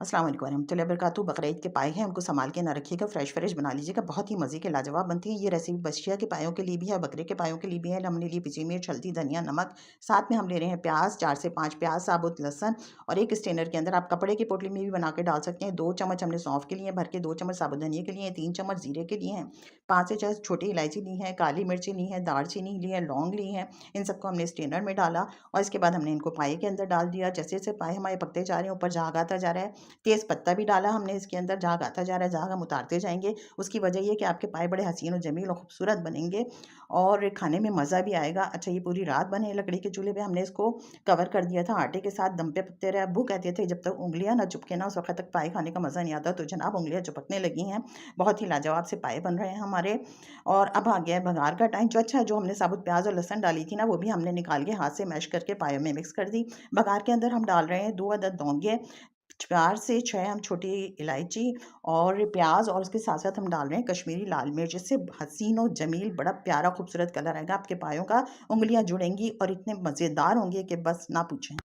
अस्सलाम वालेकुम रहमतुल्लाहि व बरकातुहू। बकरा ईद के पाए हैं, उनको संभाल के ना रखिएगा, फ्रेश बना लीजिएगा, बहुत ही मज़े के लाजवाब बनती है। ये रेसिपी बछिया के पायों के लिए भी है, बकरे के पायों के लिए भी है। हमने लिए पिसी मिर्च, हल्दी, धनिया, नमक, साथ में हम ले रहे हैं प्याज, 4 से 5 प्याज, साबुत लहसुन और एक स्टेनर के अंदर आप कपड़े की पोटली में भी बना के डाल सकते हैं। 2 चम्मच हमने सौंफ के लिए भर के, 2 चम्मच साबुत धनिया के लिए, 3 चम्मच जीरे के लिए हैं, 5 से 6 छोटी इलायची ली है, काली मिर्ची ली है, दालचीनी ली है, लौंग ली है। इन सबको हमने स्टेनर में डाला और इसके बाद हमने इनको पाए के अंदर डाल दिया। जैसे जैसे पाए हमारे पकते जा रहे हैं, ऊपर झाग आता जा रहा है, तेज़ पत्ता भी डाला हमने इसके अंदर, झाग आता जा रहा है, झाग हम उतारते जाएँगे। उसकी वजह ये है कि आपके पाए बड़े हसीन और जमील और खूबसूरत बनेंगे और खाने में मज़ा भी आएगा। अच्छा, ये पूरी रात बने लकड़ी के चूल्हे पे, हमने इसको कवर कर दिया था आटे के साथ, दम पे पकते रहे। अब्बू कहते थे जब तक उँगलियाँ ना चिपके ना उस वक़्त तक पाए खाने का मज़ा नहीं आता। तो जनाब उँगलियाँ चिपकने लगी हैं, बहुत ही लाजवाब से पाए बन रहे हैं हमारे। और अब आ गया है बघार का टाइम। जो अच्छा जो हमने साबुत प्याज़ और लहसुन डाली थी ना, वो भी हमने निकाल के हाथ से मैश करके पायों में मिक्स कर दी। बघार के अंदर हम डाल रहे हैं 2 अदद लौंगिया, 4 से 6 हम छोटी इलायची और प्याज़ और उसके साथ-साथ हम डाल रहे हैं कश्मीरी लाल मिर्च। इससे हसीन और जमील बड़ा प्यारा खूबसूरत कलर आएगा आपके पायों का। उँगलियाँ जुड़ेंगी और इतने मज़ेदार होंगे कि बस ना पूछें।